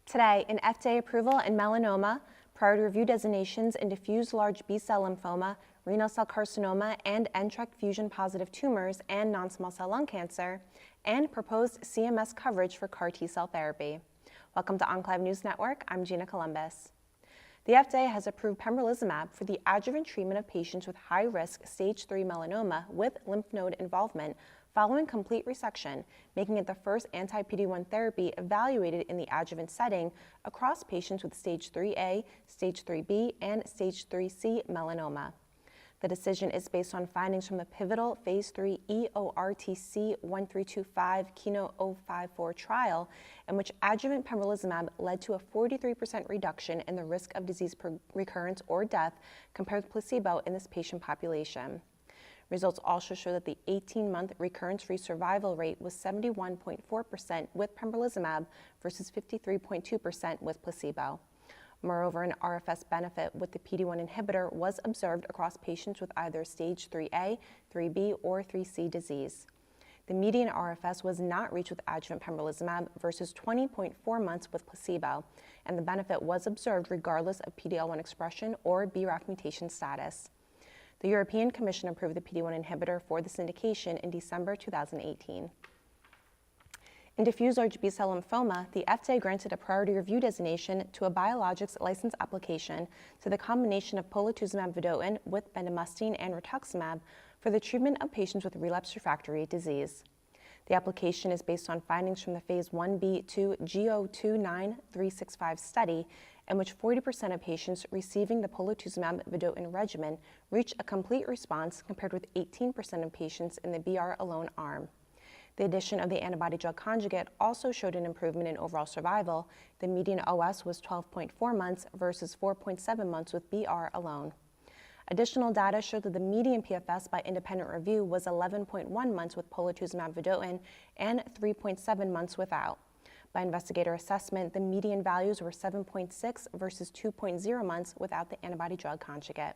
Today, an FDA approval in melanoma, priority review designations in diffuse large B-cell lymphoma, renal cell carcinoma, and NTRK fusion-positive tumors and non-small cell lung cancer, and proposed CMS coverage for CAR T-cell therapy. Welcome to Enclave News Network. I'm Gina Columbus. The FDA has approved pembrolizumab for the adjuvant treatment of patients with high-risk stage 3 melanoma with lymph node involvement following complete resection, making it the first anti-PD-1 therapy evaluated in the adjuvant setting across patients with stage 3A, stage 3B, and stage 3C melanoma. The decision is based on findings from the pivotal phase 3 EORTC 1325 KEYNOTE-054 trial, in which adjuvant pembrolizumab led to a 43% reduction in the risk of disease recurrence or death compared with placebo in this patient population. Results also show that the 18-month recurrence-free survival rate was 71.4% with pembrolizumab versus 53.2% with placebo. Moreover, an RFS benefit with the PD-1 inhibitor was observed across patients with either stage 3A, 3B, or 3C disease. The median RFS was not reached with adjuvant pembrolizumab versus 20.4 months with placebo, and the benefit was observed regardless of PD-L1 expression or BRAF mutation status. The European Commission approved the PD-1 inhibitor for this indication in December 2018. In diffuse large B-cell lymphoma, the FDA granted a priority review designation to a biologics license application to the combination of polatuzumab vedotin with bendamustine and rituximab for the treatment of patients with relapsed refractory disease. The application is based on findings from the phase 1b/2 G029365 study, in which 40% of patients receiving the polatuzumab vedotin regimen reached a complete response compared with 18% of patients in the BR alone arm. The addition of the antibody-drug conjugate also showed an improvement in overall survival. The median OS was 12.4 months versus 4.7 months with BR alone. Additional data showed that the median PFS by independent review was 11.1 months with polatuzumab vedotin and 3.7 months without. By investigator assessment, the median values were 7.6 versus 2.0 months without the antibody-drug conjugate.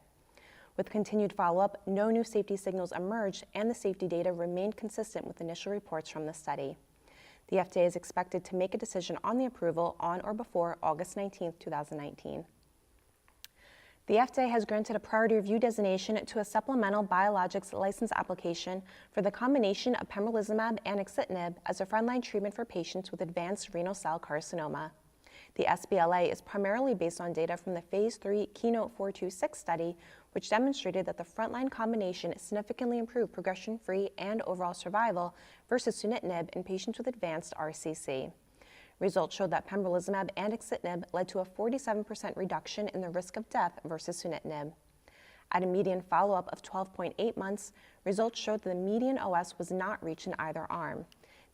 With continued follow-up, no new safety signals emerged, and the safety data remained consistent with initial reports from the study. The FDA is expected to make a decision on the approval on or before August 19, 2019. The FDA has granted a priority review designation to a supplemental biologics license application for the combination of pembrolizumab and axitinib as a frontline treatment for patients with advanced renal cell carcinoma. The sBLA is primarily based on data from the phase 3 KEYNOTE-426 study, which demonstrated that the frontline combination significantly improved progression-free and overall survival versus sunitinib in patients with advanced RCC. Results showed that pembrolizumab and axitinib led to a 47% reduction in the risk of death versus sunitinib. At a median follow-up of 12.8 months, results showed that the median OS was not reached in either arm.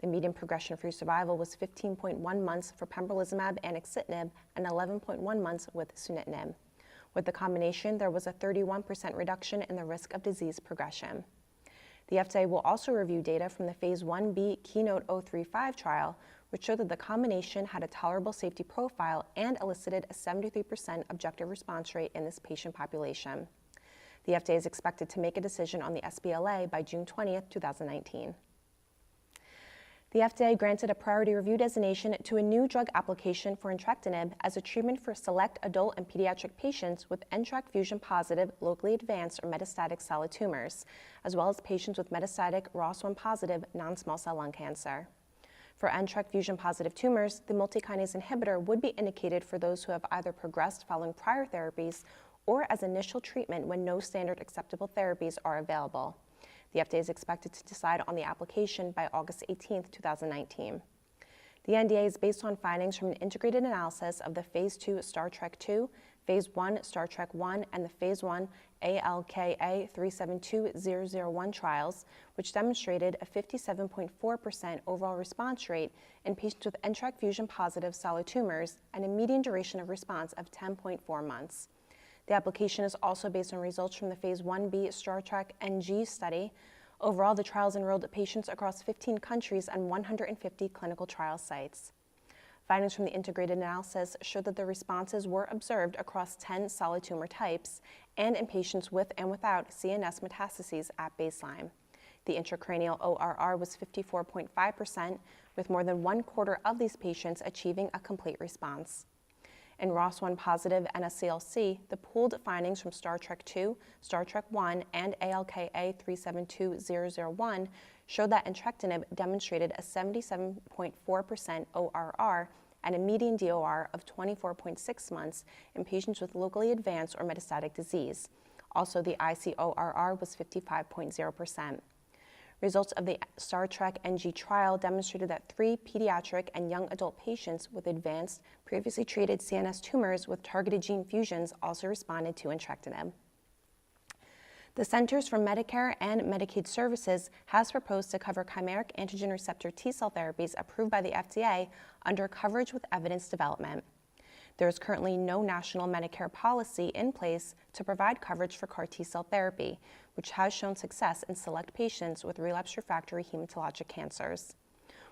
The median progression-free survival was 15.1 months for pembrolizumab and axitinib and 11.1 months with sunitinib. With the combination, there was a 31% reduction in the risk of disease progression. The FDA will also review data from the phase 1b KEYNOTE-035 trial, which showed that the combination had a tolerable safety profile and elicited a 73% objective response rate in this patient population. The FDA is expected to make a decision on the sBLA by June 20, 2019. The FDA granted a priority review designation to a new drug application for entrectinib as a treatment for select adult and pediatric patients with NTRK fusion-positive, locally advanced or metastatic solid tumors, as well as patients with metastatic ROS1-positive non-small cell lung cancer. For NTRK fusion-positive tumors, the multikinase inhibitor would be indicated for those who have either progressed following prior therapies or as initial treatment when no standard acceptable therapies are available. The FDA is expected to decide on the application by August 18, 2019. The NDA is based on findings from an integrated analysis of the Phase 2 Star Trek 2, Phase 1 Star Trek 1, and the Phase 1 ALKA 372001 trials, which demonstrated a 57.4% overall response rate in patients with NTRK fusion-positive solid tumors and a median duration of response of 10.4 months. The application is also based on results from the Phase 1b Star Trek NG study. Overall, the trials enrolled patients across 15 countries and 150 clinical trial sites. Findings from the integrated analysis showed that the responses were observed across 10 solid tumor types and in patients with and without CNS metastases at baseline. The intracranial ORR was 54.5%, with more than 1/4 of these patients achieving a complete response. In ROS1 positive NSCLC, the pooled findings from Star Trek 2, Star Trek 1, and ALKA 372001 showed that entrectinib demonstrated a 77.4% ORR and a median DOR of 24.6 months in patients with locally advanced or metastatic disease. Also, the ICORR was 55.0%. Results of the Star Trek NG trial demonstrated that 3 pediatric and young adult patients with advanced, previously treated CNS tumors with targeted gene fusions also responded to entrectinib. The Centers for Medicare and Medicaid Services has proposed to cover chimeric antigen receptor T-cell therapies approved by the FDA under coverage with evidence development. There is currently no national Medicare policy in place to provide coverage for CAR T-cell therapy, which has shown success in select patients with relapsed refractory hematologic cancers.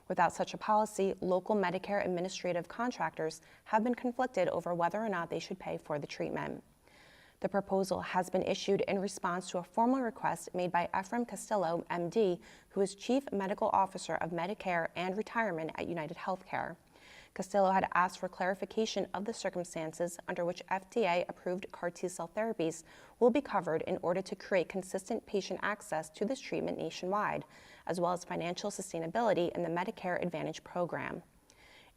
Without such a policy, local Medicare administrative contractors have been conflicted over whether or not they should pay for the treatment. The proposal has been issued in response to a formal request made by Ephraim Castillo, MD, who is Chief Medical Officer of Medicare and Retirement at United Healthcare. Castillo had asked for clarification of the circumstances under which FDA-approved CAR T-cell therapies will be covered in order to create consistent patient access to this treatment nationwide, as well as financial sustainability in the Medicare Advantage program.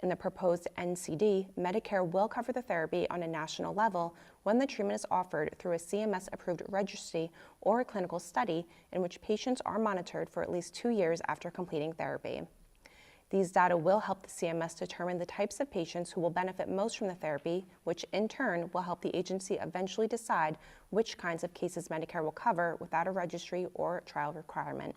In the proposed NCD, Medicare will cover the therapy on a national level when the treatment is offered through a CMS-approved registry or a clinical study in which patients are monitored for at least 2 years after completing therapy. These data will help the CMS determine the types of patients who will benefit most from the therapy, which in turn will help the agency eventually decide which kinds of cases Medicare will cover without a registry or trial requirement.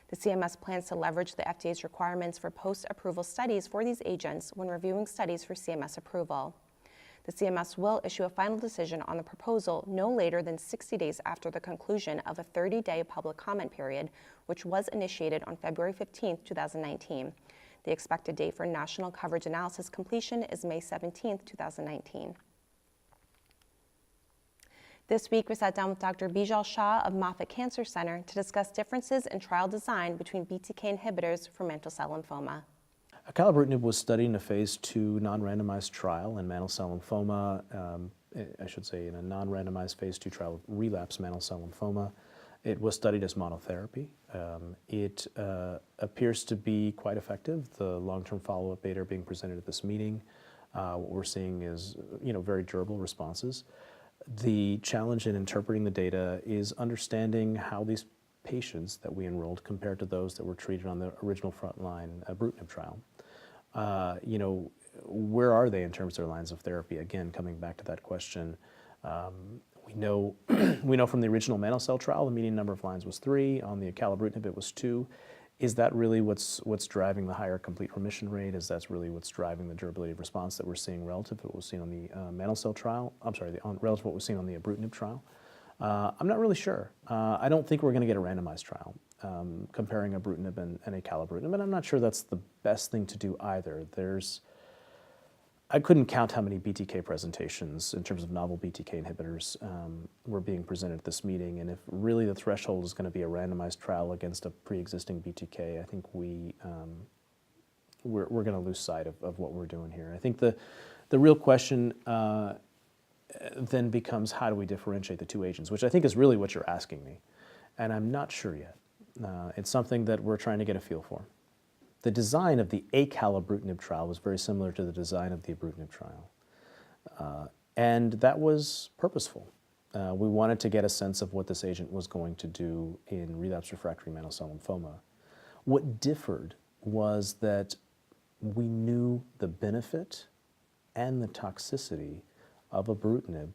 The CMS plans to leverage the FDA's requirements for post-approval studies for these agents when reviewing studies for CMS approval. The CMS will issue a final decision on the proposal no later than 60 days after the conclusion of a 30-day public comment period, which was initiated on February 15, 2019. The expected date for national coverage analysis completion is May 17, 2019. This week, we sat down with Dr. Bijal Shah of Moffitt Cancer Center to discuss differences in trial design between BTK inhibitors for mantle cell lymphoma. Acalabrutinib was studied in a phase 2 non-randomized trial in mantle cell lymphoma, I should say in a non-randomized phase 2 trial of relapsed mantle cell lymphoma. It was studied as monotherapy. It appears to be quite effective. The long-term follow-up data are being presented at this meeting. What we're seeing is, very durable responses. The challenge in interpreting the data is understanding how these patients that we enrolled compared to those that were treated on the original frontline ibrutinib trial. Where are they in terms of their lines of therapy? Again, coming back to that question, we know from the original mantle cell trial, the median number of lines was 3. On the acalabrutinib, it was 2. Is that really what's driving the higher complete remission rate? Is that really what's driving the durability of response that we're seeing relative to what was seen on the mantle cell trial? Relative to what was seen on the ibrutinib trial? I'm not really sure. I don't think we're going to get a randomized trial comparing ibrutinib and acalabrutinib, and I'm not sure that's the best thing to do either. I couldn't count how many BTK presentations in terms of novel BTK inhibitors were being presented at this meeting, and if really the threshold is going to be a randomized trial against a pre-existing BTK, I think we're going to lose sight of what we're doing here. I think the real question then becomes, how do we differentiate the two agents, which I think is really what you're asking me, and I'm not sure yet. It's something that we're trying to get a feel for. The design of the acalabrutinib trial was very similar to the design of the ibrutinib trial. And that was purposeful. We wanted to get a sense of what this agent was going to do in relapsed refractory mantle cell lymphoma. What differed was that we knew the benefit and the toxicity of ibrutinib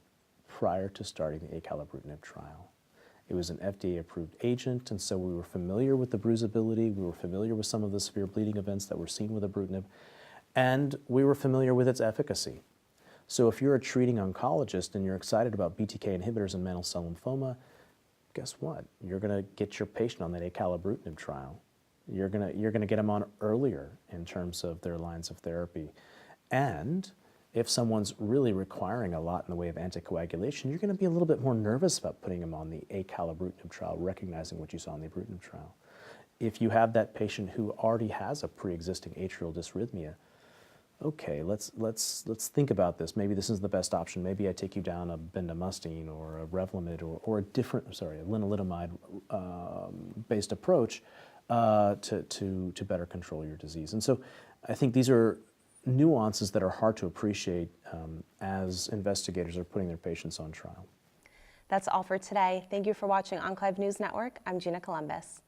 prior to starting the acalabrutinib trial. It was an FDA-approved agent, and so we were familiar with the bruisability, we were familiar with some of the severe bleeding events that were seen with ibrutinib, and we were familiar with its efficacy. So if you're a treating oncologist and you're excited about BTK inhibitors in mantle cell lymphoma, guess what? You're going to get your patient on that acalabrutinib trial. You're going to get them on earlier in terms of their lines of therapy. And if someone's really requiring a lot in the way of anticoagulation, you're going to be a little bit more nervous about putting them on the acalabrutinib trial, recognizing what you saw in the ibrutinib trial. If you have that patient who already has a pre-existing atrial dysrhythmia, okay, let's think about this. Maybe this is the best option. Maybe I take you down a bendamustine or a Revlimid or a lenalidomide based approach to better control your disease. And so I think these are nuances that are hard to appreciate as investigators are putting their patients on trial. That's all for today. Thank you for watching Enclave News Network. I'm Gina Columbus.